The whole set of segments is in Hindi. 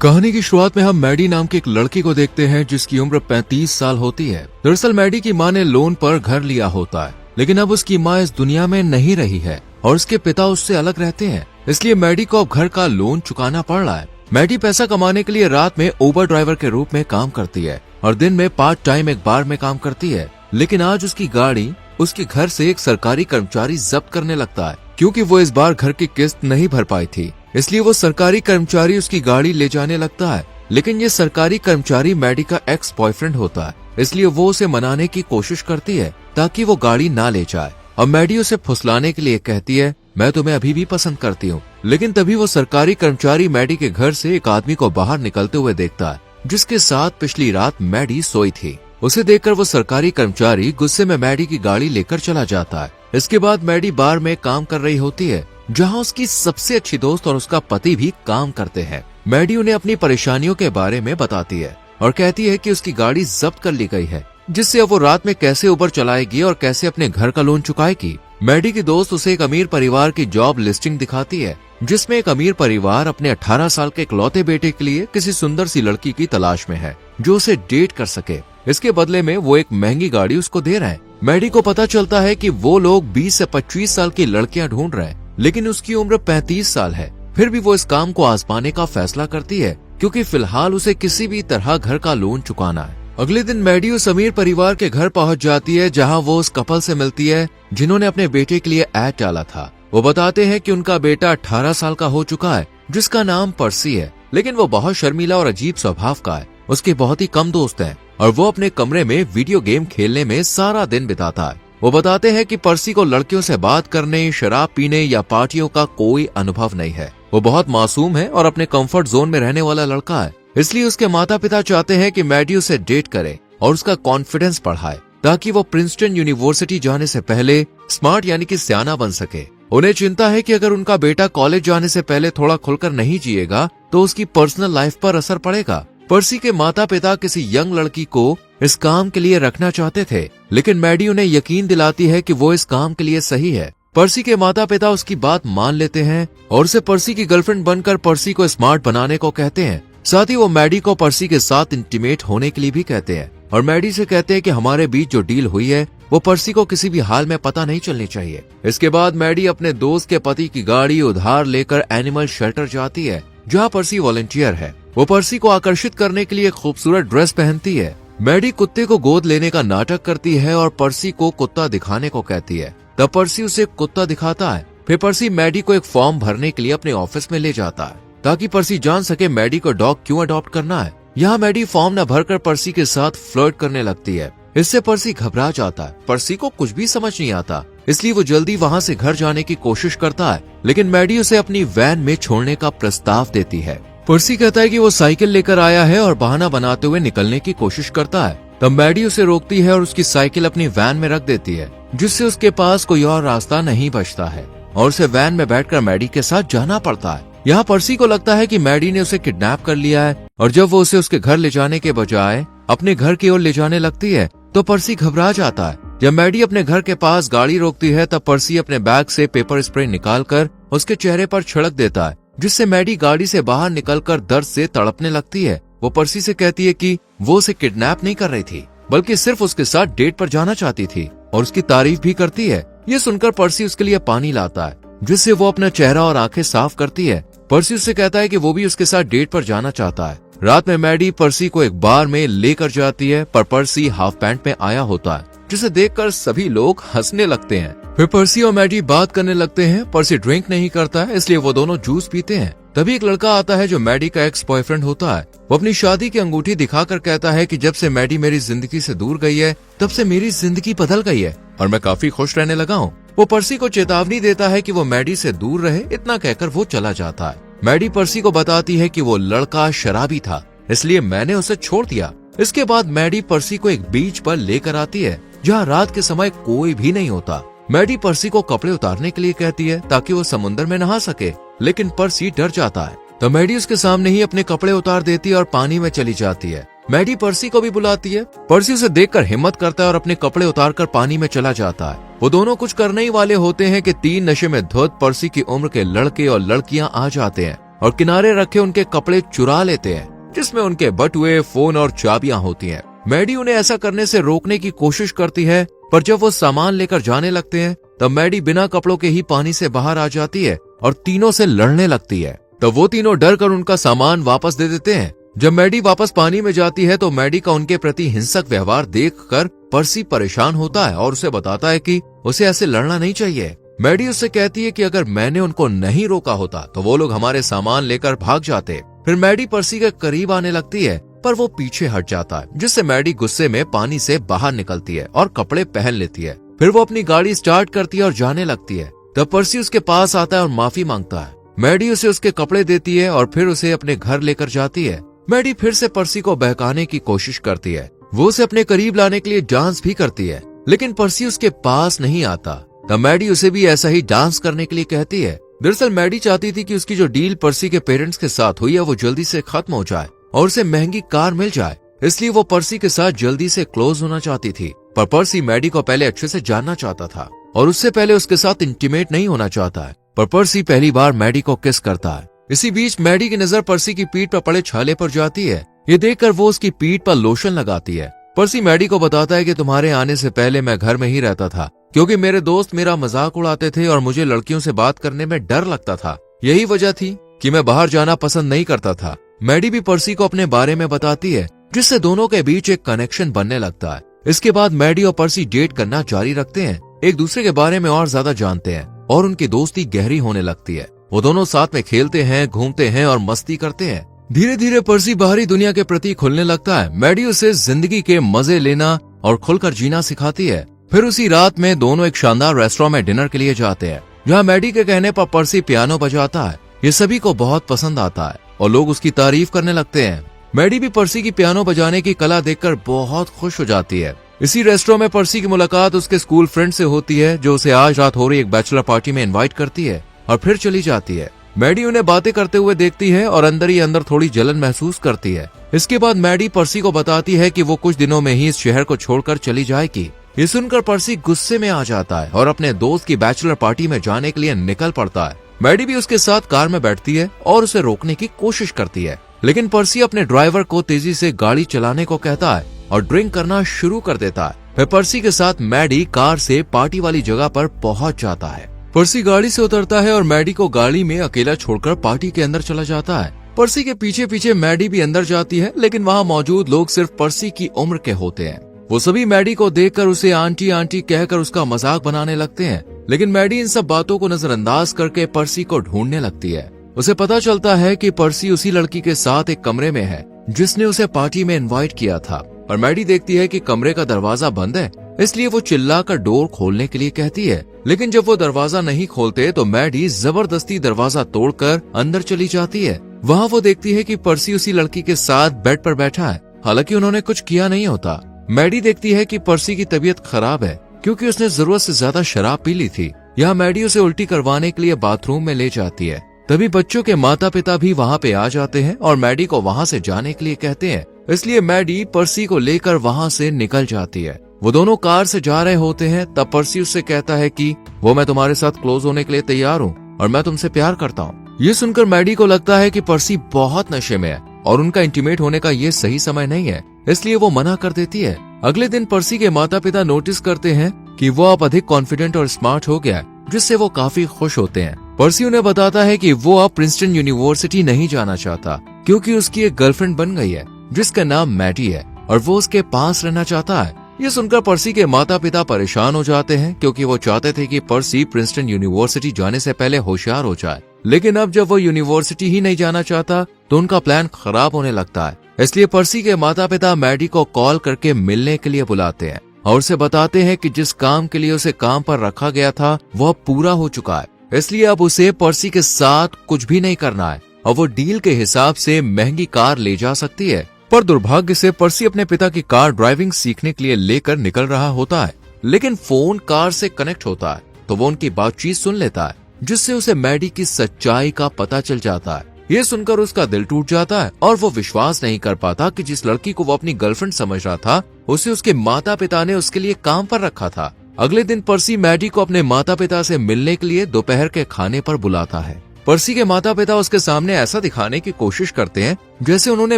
कहानी की शुरुआत में हम मैडी नाम की एक लड़की को देखते हैं जिसकी उम्र 35 साल होती है। दरअसल मैडी की मां ने लोन पर घर लिया होता है, लेकिन अब उसकी मां इस दुनिया में नहीं रही है और उसके पिता उससे अलग रहते हैं, इसलिए मैडी को अब घर का लोन चुकाना पड़ रहा है। मैडी पैसा कमाने के लिए रात में उबर ड्राइवर के रूप में काम करती है और दिन में पार्ट टाइम एक बार में काम करती है। लेकिन आज उसकी गाड़ी उसके घर से एक सरकारी कर्मचारी जब्त करने लगता है, क्योंकि वो इस बार घर की किस्त नहीं भर पाई थी। इसलिए वो सरकारी कर्मचारी उसकी गाड़ी ले जाने लगता है, लेकिन ये सरकारी कर्मचारी मैडी का एक्स बॉयफ्रेंड होता है, इसलिए वो उसे मनाने की कोशिश करती है ताकि वो गाड़ी ना ले जाए। अब मैडी उसे फुसलाने के लिए कहती है, मैं तुम्हें अभी भी पसंद करती हूँ। लेकिन तभी वो सरकारी कर्मचारी मैडी के घर से एक आदमी को बाहर निकलते हुए देखता है, जिसके साथ पिछली रात मैडी सोई थी। उसे देखकर वो सरकारी कर्मचारी गुस्से में मैडी की गाड़ी लेकर चला जाता है। इसके बाद मैडी बार में काम कर रही होती है, जहां उसकी सबसे अच्छी दोस्त और उसका पति भी काम करते हैं। मैडी उन्हें अपनी परेशानियों के बारे में बताती है और कहती है कि उसकी गाड़ी जब्त कर ली गई है, जिससे अब वो रात में कैसे उबर चलाएगी और कैसे अपने घर का लोन चुकाएगी। मैडी की दोस्त उसे एक अमीर परिवार की जॉब लिस्टिंग दिखाती है, जिसमें एक अमीर परिवार अपने 18 साल के इकलौते बेटे के लिए किसी सुंदर सी लड़की की तलाश में है जो उसे डेट कर सके। इसके बदले में वो एक महंगी गाड़ी उसको दे रहे हैं। मैडी को पता चलता है कि वो लोग 20 से 25 साल की लड़कियां ढूंढ रहे हैं, लेकिन उसकी उम्र 35 साल है। फिर भी वो इस काम को आजमाने का फैसला करती है, क्योंकि फिलहाल उसे किसी भी तरह घर का लोन चुकाना है। अगले दिन मैडी उस अमीर परिवार के घर पहुंच जाती है, जहां वो उस कपल से मिलती है जिन्होंने अपने बेटे के लिए ऐड डाला था। वो बताते हैं कि उनका बेटा 18 साल का हो चुका है, जिसका नाम पर्सी है, लेकिन वो बहुत शर्मीला और अजीब स्वभाव का है। उसके बहुत ही कम दोस्त हैं और वो अपने कमरे में वीडियो गेम खेलने में सारा दिन बिताता है। वो बताते हैं कि पर्सी को लड़कियों से बात करने, शराब पीने या पार्टियों का कोई अनुभव नहीं है। वो बहुत मासूम है और अपने कंफर्ट जोन में रहने वाला लड़का है, इसलिए उसके माता पिता चाहते हैं कि मैडी उसे डेट करे और उसका कॉन्फिडेंस बढ़ाए, ताकि वो प्रिंसटन यूनिवर्सिटी जाने से पहले स्मार्ट यानी कि सियाना बन सके। उन्हें चिंता है कि अगर उनका बेटा कॉलेज जाने से पहले थोड़ा खुलकर नहीं जिएगा तो उसकी पर्सनल लाइफ पर असर पड़ेगा। पर्सी के माता पिता किसी यंग लड़की को इस काम के लिए रखना चाहते थे, लेकिन मैडी उन्हें यकीन दिलाती है कि वो इस काम के लिए सही है। पर्सी के माता पिता उसकी बात मान लेते हैं और उसे पर्सी की गर्लफ्रेंड बनकर पर्सी को स्मार्ट बनाने को कहते हैं। साथ ही वो मैडी को पर्सी के साथ इंटीमेट होने के लिए भी कहते हैं और मैडी से कहते हैं कि हमारे बीच जो डील हुई है वो पर्सी को किसी भी हाल में पता नहीं चलनी चाहिए। इसके बाद मैडी अपने दोस्त के पति की गाड़ी उधार लेकर एनिमल शेल्टर जाती है, जहाँ पर्सी वॉलंटियर है। वो पर्सी को आकर्षित करने के लिए खूबसूरत ड्रेस पहनती है। मैडी कुत्ते को गोद लेने का नाटक करती है और पर्सी को कुत्ता दिखाने को कहती है। तब पर्सी उसे कुत्ता दिखाता है। फिर पर्सी मैडी को एक फॉर्म भरने के लिए अपने ऑफिस में ले जाता है, ताकि पर्सी जान सके मैडी को डॉग क्यों अडॉप्ट करना है। यहाँ मैडी फॉर्म न भरकर पर्सी के साथ फ्लर्ट करने लगती है। इससे पर्सी घबरा जाता है। पर्सी को कुछ भी समझ नहीं आता, इसलिए वो जल्दी वहाँ से घर जाने की कोशिश करता है, लेकिन मैडी उसे अपनी वैन में छोड़ने का प्रस्ताव देती है। पर्सी कहता है कि वो साइकिल लेकर आया है और बहाना बनाते हुए निकलने की कोशिश करता है। तब मैडी उसे रोकती है और उसकी साइकिल अपनी वैन में रख देती है, जिससे उसके पास कोई और रास्ता नहीं बचता है और उसे वैन में बैठकर मैडी के साथ जाना पड़ता है। यहाँ पर्सी को लगता है कि मैडी ने उसे किडनैप कर लिया है और जब वो उसे उसके घर ले जाने के बजाय अपने घर की ओर ले जाने लगती है तो पर्सी घबरा जाता है। जब मैडी अपने घर के पास गाड़ी रोकती है तब पर्सी अपने बैग से पेपर स्प्रे निकालकर उसके चेहरे पर छिड़क देता है, जिससे मैडी गाड़ी से बाहर निकलकर दर्द से तड़पने लगती है। वो पर्सी से कहती है कि वो उसे किडनैप नहीं कर रही थी, बल्कि सिर्फ उसके साथ डेट पर जाना चाहती थी और उसकी तारीफ भी करती है। ये सुनकर पर्सी उसके लिए पानी लाता है, जिससे वो अपना चेहरा और आंखें साफ करती है। पर्सी उससे कहता है कि वो भी उसके साथ डेट पर जाना चाहता है। रात में मैडी पर्सी को एक बार में लेकर जाती है, पर पर्सी हाफ पैंट में आया होता है, जिसे देखकर सभी लोग हंसने लगते हैं। फिर पर्सी और मैडी बात करने लगते हैं। पर्सी ड्रिंक नहीं करता है, इसलिए वो दोनों जूस पीते हैं। तभी एक लड़का आता है जो मैडी का एक्स बॉयफ्रेंड होता है। वो अपनी शादी की अंगूठी दिखाकर कहता है कि जब से मैडी मेरी जिंदगी से दूर गई है तब से मेरी जिंदगी बदल गई है और मैं काफी खुश रहने लगा हूँ। वो पर्सी को चेतावनी देता है कि वो मैडी से दूर रहे। इतना कहकर वो चला जाता है। मैडी पर्सी को बताती है कि वो लड़का शराबी था, इसलिए मैंने उसे छोड़ दिया। इसके बाद मैडी पर्सी को एक बीच पर लेकर आती है, जहाँ रात के समय कोई भी नहीं होता। मैडी पर्सी को कपड़े उतारने के लिए कहती है ताकि वो समुद्र में नहा सके, लेकिन पर्सी डर जाता है। तो मैडी उसके सामने ही अपने कपड़े उतार देती है और पानी में चली जाती है। मैडी पर्सी को भी बुलाती है। पर्सी उसे देखकर हिम्मत करता है और अपने कपड़े उतारकर पानी में चला जाता है। वो दोनों कुछ करने ही वाले होते हैं कि 3 नशे में धुत पर्सी की उम्र के लड़के और लड़कियां आ जाते हैं और किनारे रखे उनके कपड़े चुरा लेते हैं, जिसमें उनके बटुए, फोन और चाबियां होती हैं। मैडी उन्हें ऐसा करने से रोकने की कोशिश करती है, पर जब वो सामान लेकर जाने लगते हैं तब मैडी बिना कपड़ों के ही पानी से बाहर आ जाती है और तीनों से लड़ने लगती है। तब वो तीनों डर कर उनका सामान वापस दे देते हैं। जब मैडी वापस पानी में जाती है तो मैडी का उनके प्रति हिंसक व्यवहार देखकर पर्सी परेशान होता है और उसे बताता है कि उसे ऐसे लड़ना नहीं चाहिए। मैडी उससे कहती है कि अगर मैंने उनको नहीं रोका होता तो वो लोग हमारे सामान लेकर भाग जाते। फिर मैडी पर्सी के करीब आने लगती है, पर वो पीछे हट जाता है, जिससे मैडी गुस्से में पानी से बाहर निकलती है और कपड़े पहन लेती है। फिर वो अपनी गाड़ी स्टार्ट करती है और जाने लगती है। तब पर्सी उसके पास आता है और माफी मांगता है। मैडी उसे उसके कपड़े देती है और फिर उसे अपने घर लेकर जाती है। मैडी फिर से पर्सी को बहकाने की कोशिश करती है। वो उसे अपने करीब लाने के लिए डांस भी करती है, लेकिन पर्सी उसके पास नहीं आता। तब मैडी उसे भी ऐसा ही डांस करने के लिए कहती है। दरअसल मैडी चाहती थी कि उसकी जो डील पर्सी के पेरेंट्स के साथ हुई है वो जल्दी से खत्म हो जाए और उसे महंगी कार मिल जाए, इसलिए वो पर्सी के साथ जल्दी से क्लोज होना चाहती थी। पर पर्सी मैडी को पहले अच्छे से जानना चाहता था और उससे पहले उसके साथ इंटीमेट नहीं होना चाहता है। पर पर्सी पहली बार मैडी को किस करता है। इसी बीच मैडी की नजर पर्सी की पीठ पर पड़े छाले पर जाती है। ये देखकर वो उसकी पीठ पर लोशन लगाती है। पर्सी मैडी को बताता है कि तुम्हारे आने से पहले मैं घर में ही रहता था, क्योंकि मेरे दोस्त मेरा मजाक उड़ाते थे और मुझे लड़कियों से बात करने में डर लगता था। यही वजह थी कि मैं बाहर जाना पसंद नहीं करता था। मैडी भी पर्सी को अपने बारे में बताती है, जिससे दोनों के बीच एक कनेक्शन बनने लगता है। इसके बाद मैडी और पर्सी डेट करना जारी रखते हैं, एक दूसरे के बारे में और ज्यादा जानते हैं और उनकी दोस्ती गहरी होने लगती है। वो दोनों साथ में खेलते हैं, घूमते हैं और मस्ती करते हैं। धीरे धीरे पर्सी बाहरी दुनिया के प्रति खुलने लगता है। मैडी उसे जिंदगी के मजे लेना और खुलकर जीना सिखाती है। फिर उसी रात में दोनों एक शानदार रेस्टोरेंट में डिनर के लिए जाते हैं, जहाँ मैडी के कहने पर पर्सी पियानो बजाता है। ये सभी को बहुत पसंद आता है और लोग उसकी तारीफ करने लगते हैं। मैडी भी पर्सी की पियानो बजाने की कला देखकर बहुत खुश हो जाती है। इसी रेस्टोरेंट में पर्सी की मुलाकात उसके स्कूल फ्रेंड से होती है, जो उसे आज रात हो रही एक बैचलर पार्टी में इनवाइट करती है और फिर चली जाती है। मैडी उन्हें बातें करते हुए देखती है और अंदर ही अंदर थोड़ी जलन महसूस करती है। इसके बाद मैडी पर्सी को बताती है कि वो कुछ दिनों में ही इस शहर को छोड़कर चली जाएगी। ये सुनकर पर्सी गुस्से में आ जाता है और अपने दोस्त की बैचलर पार्टी में जाने के लिए निकल पड़ता है। मैडी भी उसके साथ कार में बैठती है और उसे रोकने की कोशिश करती है, लेकिन पर्सी अपने ड्राइवर को तेजी से गाड़ी चलाने को कहता है और ड्रिंक करना शुरू कर देता है। फिर पर्सी के साथ मैडी कार से पार्टी वाली जगह पर पहुंच जाता है। पर्सी गाड़ी से उतरता है और मैडी को गाड़ी में अकेला छोड़कर पार्टी के अंदर चला जाता है। पर्सी के पीछे पीछे मैडी भी अंदर जाती है, लेकिन वहाँ मौजूद लोग सिर्फ पर्सी की उम्र के होते हैं। वो सभी मैडी को देखकर उसे आंटी आंटी कहकर उसका मजाक बनाने लगते हैं, लेकिन मैडी इन सब बातों को नजरअंदाज करके पर्सी को ढूंढने लगती है। उसे पता चलता है कि पर्सी उसी लड़की के साथ एक कमरे में है जिसने उसे पार्टी में इनवाइट किया था। और मैडी देखती है कि कमरे का दरवाजा बंद है, इसलिए वो चिल्लाकर डोर खोलने के लिए कहती है, लेकिन जब वो दरवाजा नहीं खोलते तो मैडी जबरदस्ती दरवाजा तोड़कर अंदर चली जाती है। वहाँ वो देखती है कि पर्सी उसी लड़की के साथ बेड पर बैठा है, हालांकि उन्होंने कुछ किया नहीं होता। मैडी देखती है कि पर्सी की तबीयत खराब है, क्योंकि उसने जरूरत से ज्यादा शराब पी ली थी। यहाँ मैडी उसे उल्टी करवाने के लिए बाथरूम में ले जाती है। तभी बच्चों के माता पिता भी वहाँ पे आ जाते हैं और मैडी को वहाँ से जाने के लिए कहते हैं, इसलिए मैडी पर्सी को लेकर वहाँ से निकल जाती है। वो दोनों कार से जा रहे होते हैं, तब पर्सी उससे कहता है कि वो मैं तुम्हारे साथ क्लोज होने के लिए तैयार हूँ और मैं तुमसे प्यार करता हूँ। ये सुनकर मैडी को लगता है कि पर्सी बहुत नशे में है और उनका इंटीमेट होने का ये सही समय नहीं है, इसलिए वो मना कर देती है। अगले दिन पर्सी के माता पिता नोटिस करते हैं कि वो अब अधिक कॉन्फिडेंट और स्मार्ट हो गया है, जिससे वो काफी खुश होते हैं। पर्सी उन्हें बताता है कि वो अब प्रिंसटन यूनिवर्सिटी नहीं जाना चाहता, क्योंकि उसकी एक गर्लफ्रेंड बन गई है जिसका नाम मैडी है और वो उसके पास रहना चाहता है। ये सुनकर पर्सी के माता पिता परेशान हो जाते हैं, क्योंकि वो चाहते थे कि पर्सी प्रिंसटन यूनिवर्सिटी जाने से पहले होशियार हो जाए। लेकिन अब जब वो यूनिवर्सिटी ही नहीं जाना चाहता तो उनका प्लान खराब होने लगता है। इसलिए पर्सी के माता पिता मैडी को कॉल करके मिलने के लिए बुलाते हैं और उसे बताते हैं कि जिस काम के लिए उसे काम पर रखा गया था वो अब पूरा हो चुका है, इसलिए अब उसे पर्सी के साथ कुछ भी नहीं करना है और वो डील के हिसाब से महंगी कार ले जा सकती है। पर दुर्भाग्य से पर्सी अपने पिता की कार ड्राइविंग सीखने के लिए लेकर निकल रहा होता है, लेकिन फोन कार से कनेक्ट होता है तो वो उनकी बातचीत सुन लेता है, जिससे उसे मैडी की सच्चाई का पता चल जाता है। ये सुनकर उसका दिल टूट जाता है और वो विश्वास नहीं कर पाता कि जिस लड़की को वो अपनी गर्लफ्रेंड समझ रहा था उसे उसके माता पिता ने उसके लिए काम पर रखा था। अगले दिन पर्सी मैडी को अपने माता पिता से मिलने के लिए दोपहर के खाने पर बुलाता है। पर्सी के माता पिता उसके सामने ऐसा दिखाने की कोशिश करते हैं जैसे उन्होंने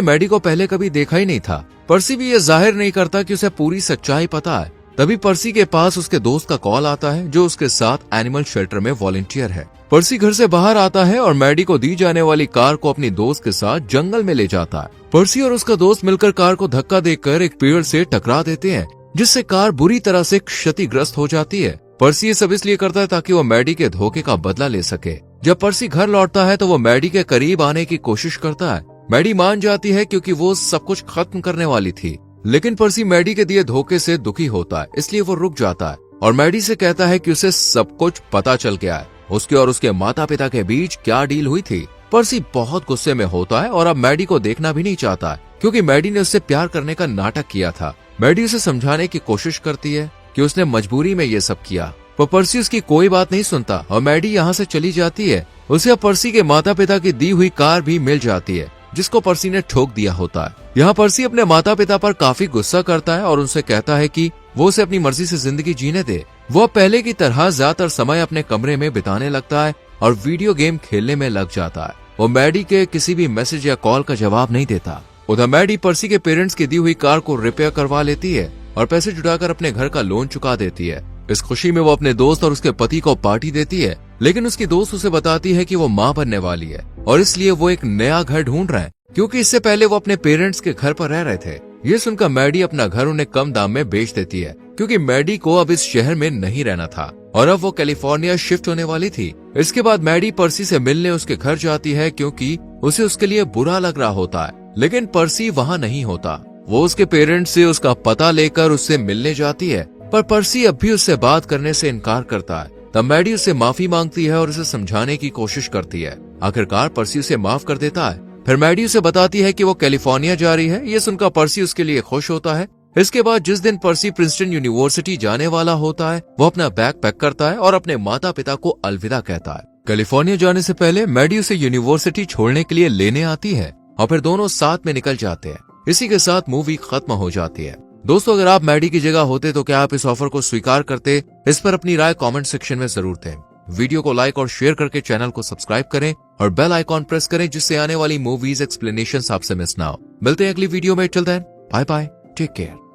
मैडी को पहले कभी देखा ही नहीं था। पर्सी भी ये जाहिर नहीं करता कि उसे पूरी सच्चाई पता है। तभी पर्सी के पास उसके दोस्त का कॉल आता है जो उसके साथ एनिमल शेल्टर में वॉलंटियर है। पर्सी घर से बाहर आता है और मैडी को दी जाने वाली कार को अपनी दोस्त के साथ जंगल में ले जाता है। पर्सी और उसका दोस्त मिलकर कार को धक्का देकर एक पेड़ से टकरा देते हैं, जिससे कार बुरी तरह से क्षतिग्रस्त हो जाती है। पर्सी ये सब इसलिए करता है ताकि वो मैडी के धोखे का बदला ले सके। जब पर्सी घर लौटता है तो वो मैडी के करीब आने की कोशिश करता है। मैडी मान जाती है क्योंकि वो सब कुछ खत्म करने वाली थी, लेकिन पर्सी मैडी के दिए धोखे से दुखी होता है, इसलिए वो रुक जाता है और मैडी से कहता है कि उसे सब कुछ पता चल गया है, उसके और उसके माता पिता के बीच क्या डील हुई थी। पर्सी बहुत गुस्से में होता है और अब मैडी को देखना भी नहीं चाहता है, क्योंकि मैडी ने उससे प्यार करने का नाटक किया था। मैडी उसे समझाने की कोशिश करती है कि उसने मजबूरी में ये सब किया, पर पर्सी उसकी कोई बात नहीं सुनता और मैडी यहाँ से चली जाती है। उसे अब पर्सी के माता पिता की दी हुई कार भी मिल जाती है, जिसको पर्सी ने ठोक दिया होता है। यहाँ पर्सी अपने माता पिता पर काफी गुस्सा करता है और उनसे कहता है कि वो उसे अपनी मर्जी से जिंदगी जीने दे। वो पहले की तरह ज्यादातर समय अपने कमरे में बिताने लगता है और वीडियो गेम खेलने में लग जाता है। वो मैडी के किसी भी मैसेज या कॉल का जवाब नहीं देता। उधर मैडी पर्सी के पेरेंट्स की दी हुई कार को रिपेयर करवा लेती है और पैसे जुटाकर अपने घर का लोन चुका देती है। इस खुशी में वो अपने दोस्त और उसके पति को पार्टी देती है, लेकिन उसकी दोस्त उसे बताती है कि वो माँ बनने वाली है और इसलिए वो एक नया घर ढूंढ रहे हैं, क्योंकि इससे पहले वो अपने पेरेंट्स के घर पर रह रहे थे। ये सुनकर मैडी अपना घर उन्हें कम दाम में बेच देती है, क्योंकि मैडी को अब इस शहर में नहीं रहना था और अब वो कैलिफोर्निया शिफ्ट होने वाली थी। इसके बाद मैडी पर्सी से मिलने उसके घर जाती है, क्योंकि उसे उसके लिए बुरा लग रहा होता है, लेकिन पर्सी वहाँ नहीं होता। वो उसके पेरेंट्स से उसका पता लेकर उससे मिलने जाती है, पर पर्सी अब भी उससे बात करने से इनकार करता है। तब मैडी उससे माफी मांगती है और उसे समझाने की कोशिश करती है। आखिरकार पर्सी उसे माफ कर देता है। फिर मैडी उसे बताती है कि वो कैलिफोर्निया जा रही है। ये सुनकर पर्सी उसके लिए खुश होता है। इसके बाद जिस दिन पर्सी प्रिंसटन यूनिवर्सिटी जाने वाला होता है, वो अपना बैग पैक करता है और अपने माता पिता को अलविदा कहता है। कैलिफोर्निया जाने से पहले मैडी उसे यूनिवर्सिटी छोड़ने के लिए लेने आती है और फिर दोनों साथ में निकल जाते हैं। इसी के साथ मूवी खत्म हो जाती है। दोस्तों, अगर आप मैडी की जगह होते तो क्या आप इस ऑफर को स्वीकार करते? इस पर अपनी राय कमेंट सेक्शन में जरूर दें। वीडियो को लाइक और शेयर करके चैनल को सब्सक्राइब करें और बेल आइकॉन प्रेस करें, जिससे आने वाली मूवीज एक्सप्लेनेशंस आपसे मिस ना हो। मिलते हैं अगली वीडियो में। Till then, bye bye, take care.